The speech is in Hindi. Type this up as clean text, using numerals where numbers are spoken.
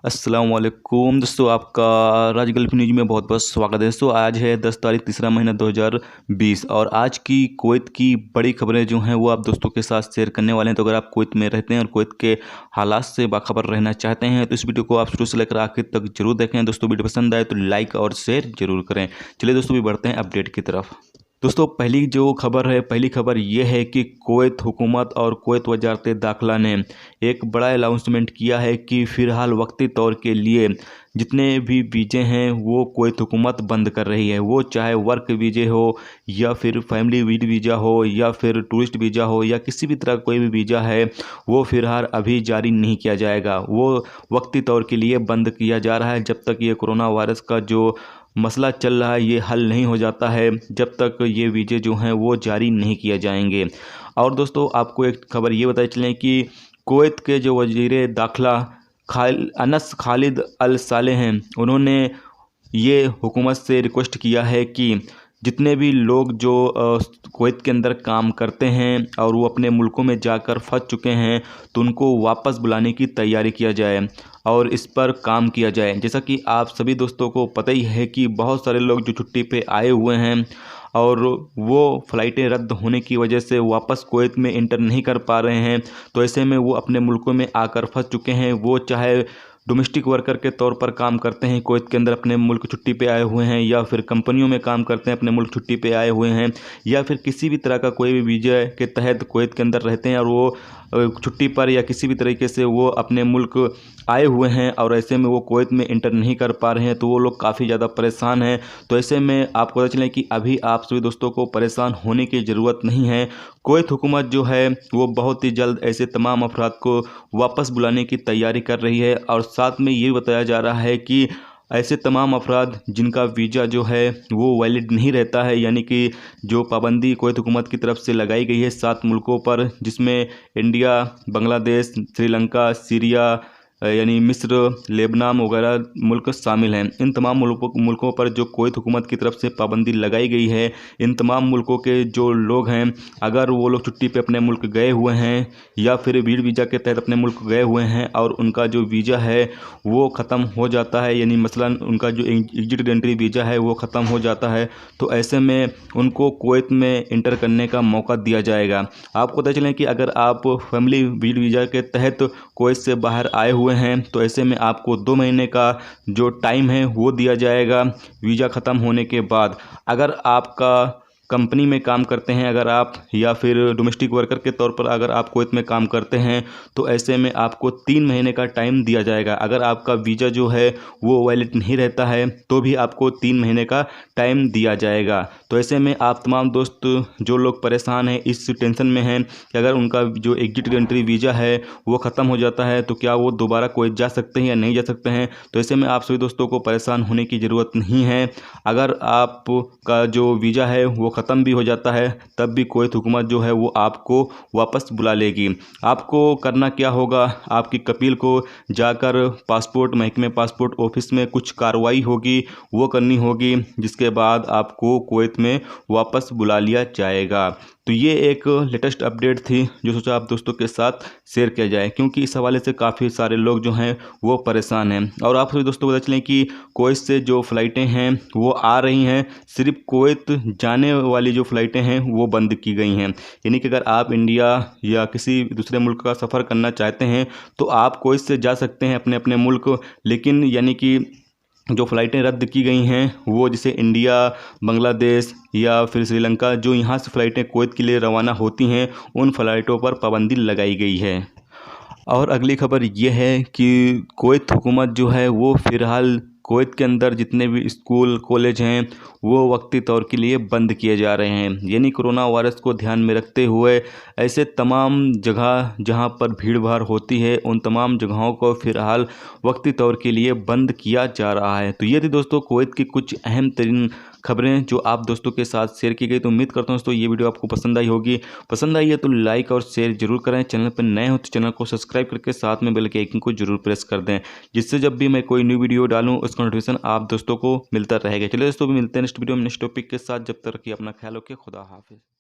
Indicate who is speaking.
Speaker 1: अस्सलामुअलैकुम दोस्तों, आपका राज गल्फ न्यूज़ में बहुत बहुत स्वागत है। दोस्तों आज है 10 तारीख तीसरा महीना 2020 और आज की कुवैत की बड़ी खबरें जो हैं वो आप दोस्तों के साथ शेयर करने वाले हैं। तो अगर आप कुवैत में रहते हैं और कुवैत के हालात से बाखबर रहना चाहते हैं तो इस वीडियो को आप शुरू से लेकर आखिर तक जरूर देखें। दोस्तों वीडियो पसंद आए तो लाइक और शेयर जरूर करें। चलिए दोस्तों भी बढ़ते हैं अपडेट की तरफ। दोस्तों पहली खबर ये है कि कुवैत हुकूमत और कुवैत वजारत दाखिला ने एक बड़ा अनाउंसमेंट किया है कि फ़िलहाल वक्ती तौर के लिए जितने भी वीज़े हैं वो कुवैत हुकूमत बंद कर रही है। वो चाहे वर्क वीज़े हो या फिर फैमिली वीज़ा हो या फिर टूरिस्ट वीज़ा हो या किसी भी तरह का कोई भी वीज़ा है, वो फ़िलहाल अभी जारी नहीं किया जाएगा। वो वक्ती तौर के लिए बंद किया जा रहा है जब तक ये कोरोना वायरस का जो मसला चल रहा है ये हल नहीं हो जाता है, जब तक ये वीज़े जो हैं वो जारी नहीं किए जाएंगे। और दोस्तों आपको एक खबर ये बताई चलें कि कुवैत के जो वज़ीर दाखिला अनस खालिद अल साले हैं, उन्होंने ये हुकूमत से रिक्वेस्ट किया है कि जितने भी लोग जो कुवैत के अंदर काम करते हैं और वो अपने मुल्कों में जाकर फंस चुके हैं तो उनको वापस बुलाने की तैयारी किया जाए और इस पर काम किया जाए। जैसा कि आप सभी दोस्तों को पता ही है कि बहुत सारे लोग जो छुट्टी पे आए हुए हैं और वो फ़्लाइटें रद्द होने की वजह से वापस कुवैत में इंटर नहीं कर पा रहे हैं, तो ऐसे में वो अपने मुल्कों में आकर फंस चुके हैं। वो चाहे डोमेस्टिक वर्कर के तौर पर काम करते हैं कुवैत के अंदर, अपने मुल्क छुट्टी पे आए हुए हैं, या फिर कंपनियों में काम करते हैं अपने मुल्क छुट्टी पे आए हुए हैं, या फिर किसी भी तरह का कोई भी वीज़ा के तहत कुवैत के अंदर रहते हैं और वो छुट्टी पर या किसी भी तरीके से वो अपने मुल्क आए हुए हैं और ऐसे में वो कुवैत में इंटर नहीं कर पा रहे हैं, तो वो लोग काफ़ी ज़्यादा परेशान हैं। तो ऐसे में आपको पता चलें कि अभी आप सभी दोस्तों को परेशान होने की ज़रूरत नहीं है। कुवैत हुकूमत जो है वो बहुत ही जल्द ऐसे तमाम अफराद को वापस बुलाने की तैयारी कर रही है और साथ में ये बताया जा रहा है कि ऐसे तमाम अफराद जिनका वीज़ा जो है वो वैलिड नहीं रहता है, यानी कि जो पाबंदी कुवैत हुकूमत की तरफ से लगाई गई है 7 मुल्कों पर, जिसमें इंडिया, बांग्लादेश, श्रीलंका, सीरिया यानी मिस्र, लेबनान वगैरह मुल्क शामिल हैं। इन तमाम मुल्कों पर जो कुवैत हुकूमत की तरफ से पाबंदी लगाई गई है, इन तमाम मुल्कों के जो लोग हैं अगर वो लोग छुट्टी पे अपने मुल्क गए हुए हैं या फिर भीड़ वीज़ा के तहत अपने मुल्क गए हुए हैं और उनका जो वीज़ा है वो ख़त्म हो जाता है, यानी मसलन उनका जो एग्जिट एंट्री वीज़ा है वो ख़त्म हो जाता है, तो ऐसे में उनको कुवैत में इंटर करने का मौका दिया जाएगा। आपको पता चलें कि अगर आप फैमिली वीज़ा के तहत कुवैत से बाहर आए हुए हैं तो ऐसे में आपको 2 महीने का जो टाइम है वो दिया जाएगा वीज़ा ख़त्म होने के बाद। अगर आपका कंपनी में काम करते हैं अगर आप, या फिर डोमेस्टिक वर्कर के तौर पर अगर आप कुवैत में काम करते हैं तो ऐसे में आपको 3 महीने का टाइम दिया जाएगा। अगर आपका वीज़ा जो है वो वैलिड नहीं रहता है तो भी आपको 3 महीने का टाइम दिया जाएगा। तो ऐसे में आप तमाम दोस्त जो लोग परेशान हैं, इस टेंशन में हैं कि अगर उनका जो एग्जिट एंट्री वीज़ा है वो ख़त्म हो जाता है तो क्या वो दोबारा कुवैत जा सकते हैं या नहीं जा सकते हैं, तो ऐसे में आप सभी दोस्तों को परेशान होने की ज़रूरत नहीं है। अगर आपका जो वीज़ा है वो ख़त्म भी हो जाता है तब भी कुवैत हुकूमत जो है वो आपको वापस बुला लेगी। आपको करना क्या होगा, आपकी कपील को जाकर पासपोर्ट महकमे पासपोर्ट ऑफिस में कुछ कार्रवाई होगी वो करनी होगी, जिसके बाद आपको कुवैत में वापस बुला लिया जाएगा। तो ये एक लेटेस्ट अपडेट थी जो सोचा आप दोस्तों के साथ शेयर किया जाए, क्योंकि इस हवाले से काफ़ी सारे लोग जो हैं वो परेशान हैं। और आप सभी दोस्तों को बता चलें कि कुवैत से जो फ़्लाइटें हैं वो आ रही हैं, सिर्फ कुवैत जाने वाली जो फ़्लाइटें हैं वो बंद की गई हैं। यानी कि अगर आप इंडिया या किसी दूसरे मुल्क का सफ़र करना चाहते हैं तो आप कुवैत से जा सकते हैं अपने अपने मुल्क, लेकिन यानी कि जो फ़्लाइटें रद्द की गई हैं वो जैसे इंडिया, बांग्लादेश या फिर श्रीलंका, जो यहाँ से फ़्लाइटें कुवैत के लिए रवाना होती हैं उन फ़्लाइटों पर पाबंदी लगाई गई है। और अगली खबर ये है कि कुवैत हुकूमत जो है वो फ़िलहाल कुवैत के अंदर जितने भी स्कूल कॉलेज हैं वो वक्ती तौर के लिए बंद किए जा रहे हैं। यानी कोरोना वायरस को ध्यान में रखते हुए ऐसे तमाम जगह जहां पर भीड़ भाड़ होती है उन तमाम जगहों को फ़िलहाल वक्ती तौर के लिए बंद किया जा रहा है। तो ये थी दोस्तों कुवैत की कुछ अहम तरीन खबरें जो आप दोस्तों के साथ शेयर की गई। तो उम्मीद करता हूँ दोस्तों ये वीडियो आपको पसंद आई होगी। पसंद आई है तो लाइक और शेयर जरूर करें। चैनल पर नए हो तो चैनल को सब्सक्राइब करके साथ में बेल के आइकन को जरूर प्रेस कर दें, जिससे जब भी मैं कोई न्यू वीडियो डालूँ उसका नोटिफिकेशन आप दोस्तों को मिलता रहेगा। चलिए दोस्तों भी मिलते हैं नेक्स्ट वीडियो में नेक्स्ट टॉपिक के साथ। जब तक रखिए अपना ख्याल रखिए। खुदा हाफिज़।